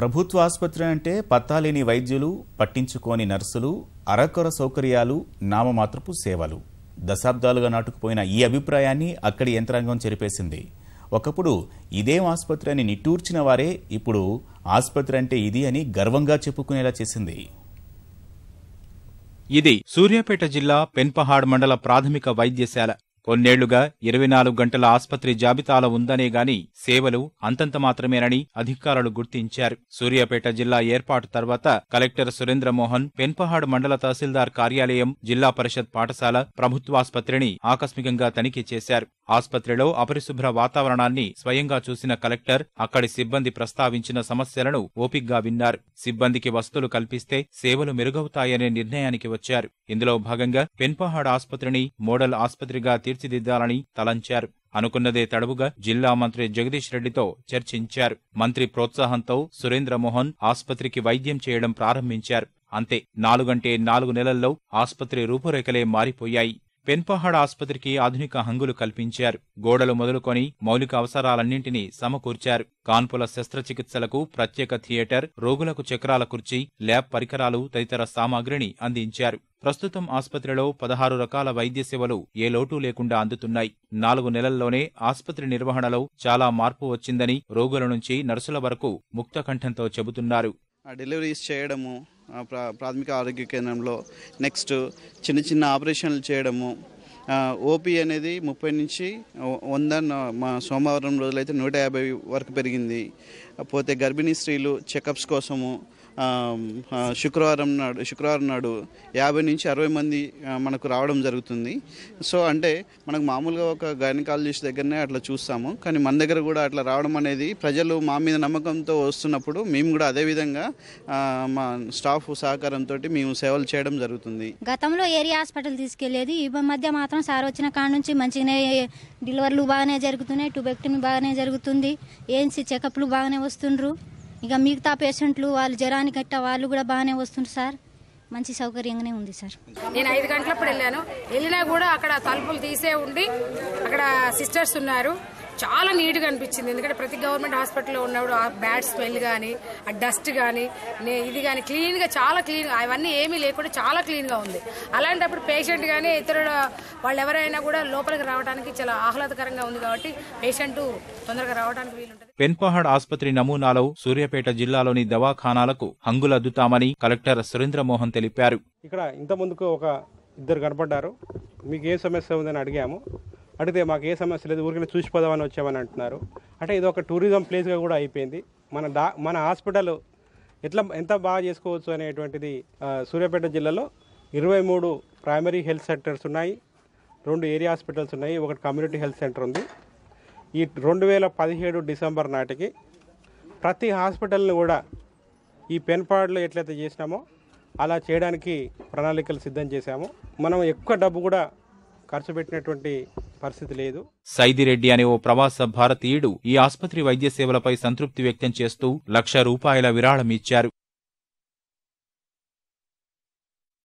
ప్రభుత్వ ఆసుపత్రి అంటే పత్తాలేని వైద్యులు, పట్టించుకోని నర్సులు, అరకొర సౌకర్యాలు, నామమాత్రపు సేవలు. దశాబ్దాలుగా నాటుకుపోయిన ఈ అభిప్రాయాన్ని అక్కడి యంత్రాంగం చెరిపేసింది. ఒకప్పుడు ఇదేం ఆసుపత్రి అని నిట్టూర్చిన వారే ఇప్పుడు ఆసుపత్రి అంటే ఇది అని గర్వంగా చెప్పుకునేలా చేసింది. ఇది సూర్యాపేట జిల్లా పెన్పహాడ్ మండల ప్రాథమిక వైద్యశాల. కొన్నేళ్లుగా 24 గంటల ఆస్పత్రి జాబితాలో ఉందనే గాని సేవలు అంతంత మాత్రమేనని అధికారులు గుర్తించారు. సూర్యాపేట జిల్లా ఏర్పాటు తర్వాత కలెక్టర్ సురేంద్రమోహన్ పెన్పహాడ్ మండల తహసీల్దార్ కార్యాలయం, జిల్లా పరిషత్ పాఠశాల, ప్రభుత్వాసుపత్రిని ఆకస్మికంగా తనిఖీ చేశారు. ఆస్పత్రిలో అపరిశుభ్ర వాతావరణాన్ని స్వయంగా చూసిన కలెక్టర్ అక్కడి సిబ్బంది ప్రస్తావించిన సమస్యలను ఓపిగ్గా విన్నారు. సిబ్బందికి వసతులు కల్పిస్తే సేవలు మెరుగవుతాయనే నిర్ణయానికి వచ్చారు. ఇందులో భాగంగా పెన్పహాడ్ ఆస్పత్రిని మోడల్ ఆస్పత్రిగా తీర్చిదిద్దాలని తలంచారు. అనుకున్నదే తడవుగా జిల్లా మంత్రి జగదీష్ రెడ్డితో చర్చించారు. మంత్రి ప్రోత్సాహంతో సురేంద్రమోహన్ ఆస్పత్రికి వైద్యం చేయడం ప్రారంభించారు. అంతే 4 నెలల్లో ఆస్పత్రి రూపురేఖలే మారిపోయాయి. పెన్పహాడ్ ఆస్పత్రికి ఆధునిక హంగులు కల్పించారు. గోడలు మొదలుకొని మౌలిక అవసరాలన్నింటినీ సమకూర్చారు. కాన్పుల శస్త్రచికిత్సలకు ప్రత్యేక థియేటర్, రోగులకు చక్రాల కుర్చీ, ల్యాబ్ పరికరాలు తదితర సామాగ్రిని అందించారు. ప్రస్తుతం ఆస్పత్రిలో 16 రకాల వైద్య సేవలు ఏ లోటు లేకుండా అందుతున్నాయి. 4 నెలల్లోనే ఆస్పత్రి నిర్వహణలో చాలా మార్పు వచ్చిందని రోగుల నుంచి నర్సుల వరకు ముక్తకంఠంతో చెబుతున్నారు. డెలివరీస్ చేయడము ప్రాథమిక ఆరోగ్య కేంద్రంలో, నెక్స్ట్ చిన్న ఆపరేషన్లు చేయడము, ఓపీ అనేది 30 నుంచి 100, మా సోమవారం రోజులైతే 150 వరకు పెరిగింది. పోతే గర్భిణీ స్త్రీలు చెకప్స్ కోసము శుక్రవారం నాడు 50 నుంచి 60 మంది మనకు రావడం జరుగుతుంది. సో అంటే మనకు మామూలుగా ఒక గైనకాలజిస్ట్ దగ్గరనే అట్లా చూస్తాము, కానీ మన దగ్గర కూడా అట్లా రావడం అనేది ప్రజలు మా మీద నమ్మకంతో వస్తున్నప్పుడు మేము కూడా అదేవిధంగా మా స్టాఫ్ సహకారంతో మేము సేవలు చేయడం జరుగుతుంది. గతంలో ఏరియా హాస్పిటల్ తీసుకెళ్లేది, ఈ మధ్య మాత్రం సార్ వచ్చిన కాడ నుంచి మంచిగానే డెలివరీలు బాగానే జరుగుతున్నాయి, ట్యూబెక్టమీ బాగానే జరుగుతుంది, ఏఎన్సీ చెకప్లు బాగానే వస్తుండ్రు. ఇక మిగతా పేషెంట్లు వాళ్ళు జ్వరానికి గట్ట వాళ్ళు కూడా బాగానే వస్తుండ్రు సార్. మంచి సౌకర్యంగానే ఉంది సార్. నేను 5 గంటలప్పుడు వెళ్ళినా కూడా అక్కడ తలుపులు తీసే ఉండి అక్కడ సిస్టర్స్ ఉన్నారు. చాలా నీట్గా అనిపించింది. ఎందుకంటే ప్రతి గవర్నమెంట్ హాస్పిటల్లో ఉన్నప్పుడు ఆ బ్యాడ్ స్మెల్ కానీ, ఆ డస్ట్ కానీ, ఇది కానీ క్లీన్గా, చాలా క్లీన్గా, అవన్నీ ఏమీ లేకుండా చాలా క్లీన్గా ఉంది. అలాంటప్పుడు పేషెంట్ కానీ ఇతరుల వాళ్ళు ఎవరైనా కూడా లోపలికి రావడానికి చాలా ఆహ్లాదకరంగా ఉంది. కాబట్టి పేషెంట్ తొందరగా రావడానికి వీలుంటుంది. పెన్పహాడ్ ఆస్పత్రి నమూనాలో సూర్యాపేట జిల్లాలోని దవాఖానాలకు హంగులద్దుతామని కలెక్టర్ సురేంద్రమోహన్ తెలిపారు. ఇక్కడ ఇంత ముందుకు ఒక 2 కనపడ్డారు. మీకు ఏ సమస్య ఉందని అడిగాము. అడిగితే మాకు ఏ సమస్య లేదు, ఊరికనే చూసిపోదామని వచ్చామని అంటున్నారు. అంటే ఇది ఒక టూరిజం ప్లేస్గా కూడా అయిపోయింది. మన హాస్పిటల్ ఎంత బాగా చేసుకోవచ్చు అనేటువంటిది. సూర్యాపేట జిల్లాలో 23 ప్రైమరీ హెల్త్ సెంటర్స్ ఉన్నాయి, 2 ఏరియా హాస్పిటల్స్ ఉన్నాయి, 1 కమ్యూనిటీ హెల్త్ సెంటర్ ఉంది. ఈ 2017 డిసెంబర్ నాటికి ప్రతి హాస్పిటల్ని కూడా ఈ పెన్పహాడ్లో ఎట్లయితే చేసినామో అలా చేయడానికి ప్రణాళికలు సిద్ధం చేశాము. మనం ఎక్కువ డబ్బు కూడా ఖర్చు పెట్టినటువంటి పరిస్థితి లేదు. సైదిరెడ్డి అనే ఓ ప్రవాస భారతీయుడు ఈ ఆస్పత్రి వైద్య సేవలపై సంతృప్తి వ్యక్తం చేస్తూ ₹1,00,000 విరాళం ఇచ్చారు.